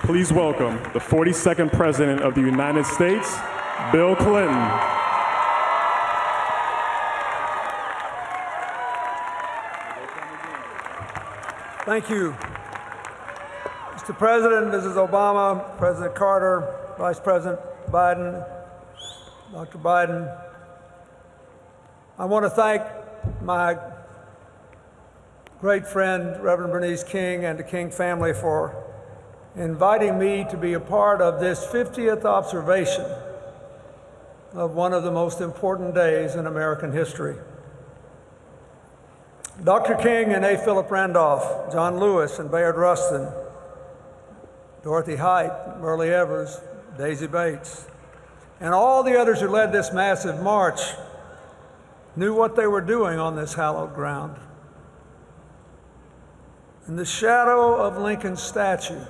Please welcome the 42nd President of the United States, Bill Clinton. Thank you. Mr. President, Mrs. Obama, President Carter, Vice President Biden, Dr. Biden, I want to thank my great friend, Reverend Bernice King, and the King family for inviting me to be a part of this 50th observation of one of the most important days in American history. Dr. King and A. Philip Randolph, John Lewis and Bayard Rustin, Dorothy Height, Myrlie Evers, Daisy Bates, and all the others who led this massive march knew what they were doing on this hallowed ground. In the shadow of Lincoln's statue,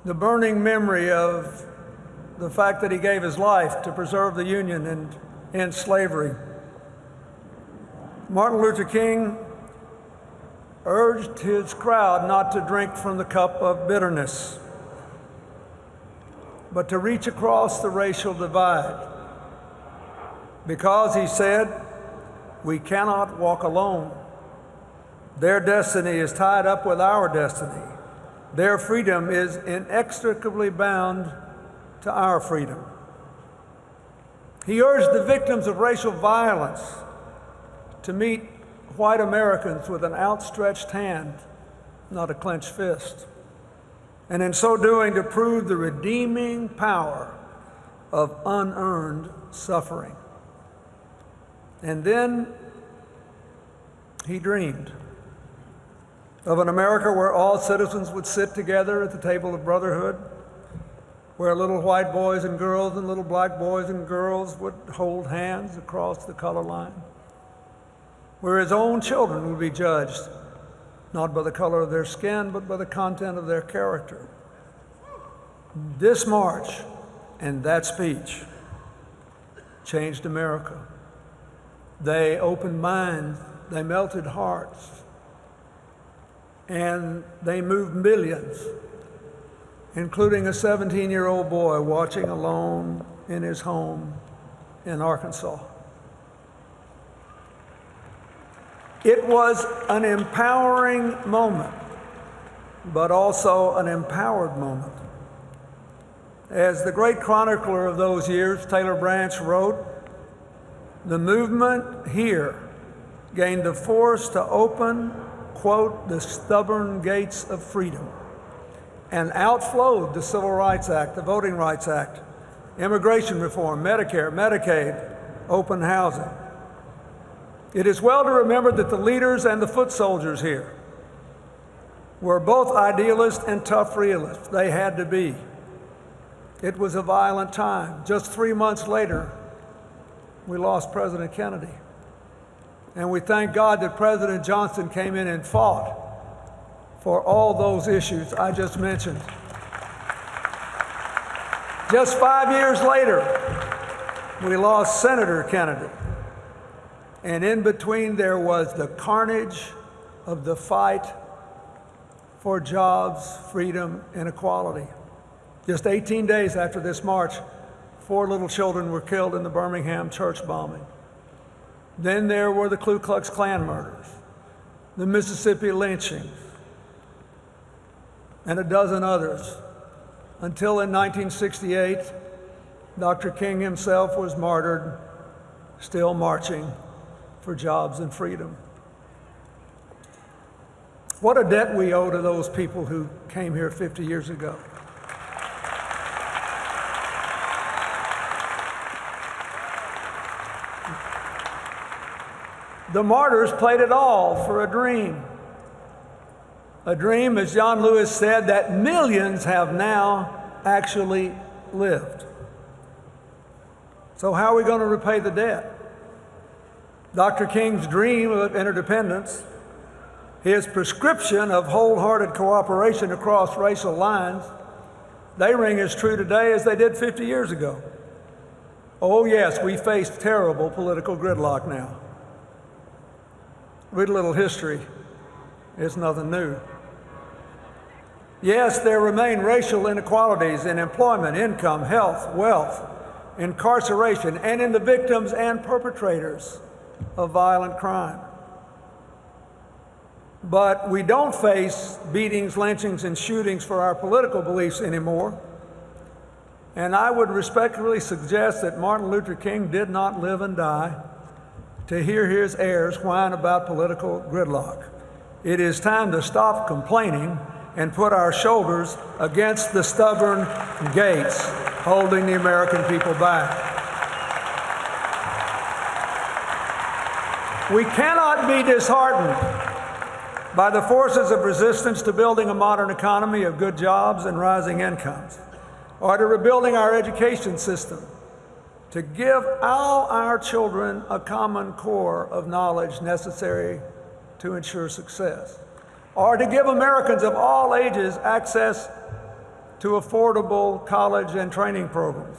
the burning memory of the fact that he gave his life to preserve the Union and end slavery, Martin Luther King urged his crowd not to drink from the cup of bitterness, but to reach across the racial divide. Because, he said, we cannot walk alone. Their destiny is tied up with our destiny. Their freedom is inextricably bound to our freedom. He urged the victims of racial violence to meet white Americans with an outstretched hand, not a clenched fist, and in so doing to prove the redeeming power of unearned suffering. And then he dreamed of an America where all citizens would sit together at the table of brotherhood, where little white boys and girls and little black boys and girls would hold hands across the color line, where his own children would be judged not by the color of their skin, but by the content of their character. This march and that speech changed America. They opened minds, they melted hearts, and they moved millions, including a 17-year-old boy watching alone in his home in Arkansas. It was an empowering moment, but also an empowered moment. As the great chronicler of those years, Taylor Branch, wrote, the movement here gained the force to open, quote, the stubborn gates of freedom, and outflowed the Civil Rights Act, the Voting Rights Act, immigration reform, Medicare, Medicaid, open housing. It is well to remember that the leaders and the foot soldiers here were both idealists and tough realists. They had to be. It was a violent time. Just 3 months later, we lost President Kennedy. And we thank God that President Johnson came in and fought for all those issues I just mentioned. Just 5 years later, we lost Senator Kennedy. And in between there was the carnage of the fight for jobs, freedom, and equality. Just 18 days after this march, 4 little children were killed in the Birmingham church bombing. Then there were the Ku Klux Klan murders, the Mississippi lynchings, and a dozen others, until in 1968, Dr. King himself was martyred, still marching for jobs and freedom. What a debt we owe to those people who came here 50 years ago. The martyrs played it all for a dream. A dream, as John Lewis said, that millions have now actually lived. So how are we going to repay the debt? Dr. King's dream of interdependence, his prescription of wholehearted cooperation across racial lines, they ring as true today as they did 50 years ago. Oh yes, we face terrible political gridlock now. Read a little history. It's nothing new. Yes, there remain racial inequalities in employment, income, health, wealth, incarceration, and in the victims and perpetrators of violent crime. But we don't face beatings, lynchings, and shootings for our political beliefs anymore. And I would respectfully suggest that Martin Luther King did not live and die to hear his heirs whine about political gridlock. It is time to stop complaining and put our shoulders against the stubborn gates holding the American people back. We cannot be disheartened by the forces of resistance to building a modern economy of good jobs and rising incomes, or to rebuilding our education system, to give all our children a common core of knowledge necessary to ensure success, or to give Americans of all ages access to affordable college and training programs.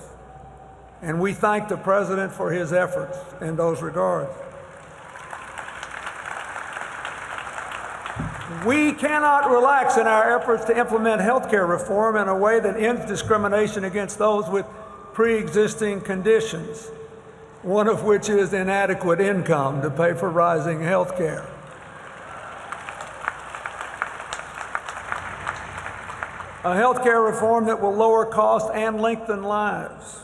And we thank the President for his efforts in those regards. We cannot relax in our efforts to implement health care reform in a way that ends discrimination against those with pre-existing conditions, one of which is inadequate income to pay for rising health care. A health care reform that will lower costs and lengthen lives.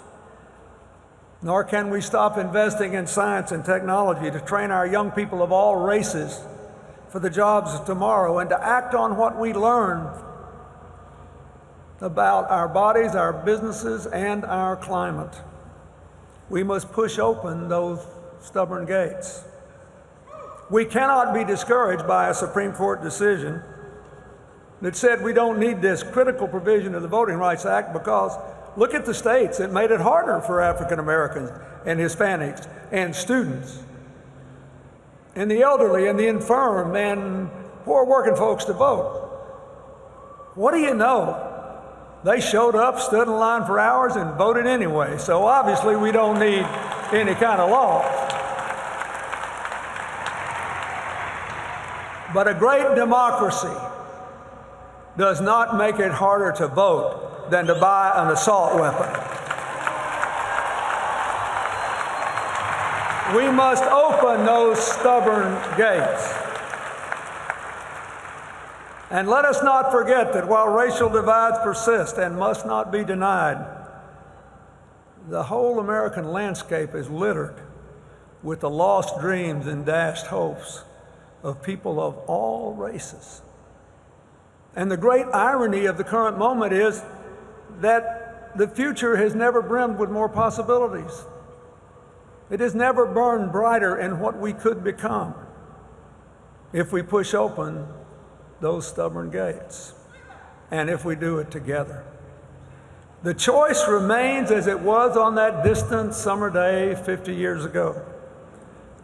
Nor can we stop investing in science and technology to train our young people of all races for the jobs of tomorrow and to act on what we learn about our bodies, our businesses, and our climate. We must push open those stubborn gates. We cannot be discouraged by a Supreme Court decision that said we don't need this critical provision of the Voting Rights Act because look at the states. It made it harder for African Americans and Hispanics and students and the elderly and the infirm and poor working folks to vote. What do you know? They showed up, stood in line for hours, and voted anyway. So obviously we don't need any kind of law. But a great democracy does not make it harder to vote than to buy an assault weapon. We must open those stubborn gates. And let us not forget that while racial divides persist and must not be denied, the whole American landscape is littered with the lost dreams and dashed hopes of people of all races. And the great irony of the current moment is that the future has never brimmed with more possibilities. It has never burned brighter in what we could become if we push open those stubborn gates, and if we do it together. The choice remains as it was on that distant summer day 50 years ago.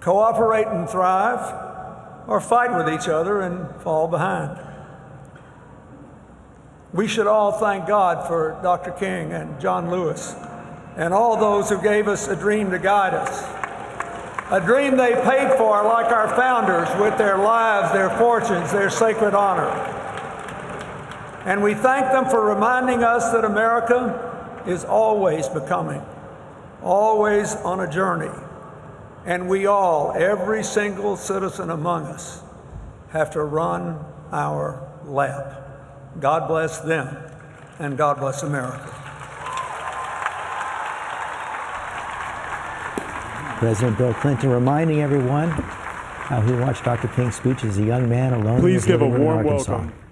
Cooperate and thrive, or fight with each other and fall behind. We should all thank God for Dr. King and John Lewis and all those who gave us a dream to guide us. A dream they paid for like our founders with their lives, their fortunes, their sacred honor. And we thank them for reminding us that America is always becoming, always on a journey. And we all, every single citizen among us, have to run our lap. God bless them, and God bless America. President Bill Clinton reminding everyone who watched Dr. King's speech as a young man alone. Please in his give a living room in warm Arkansas. welcome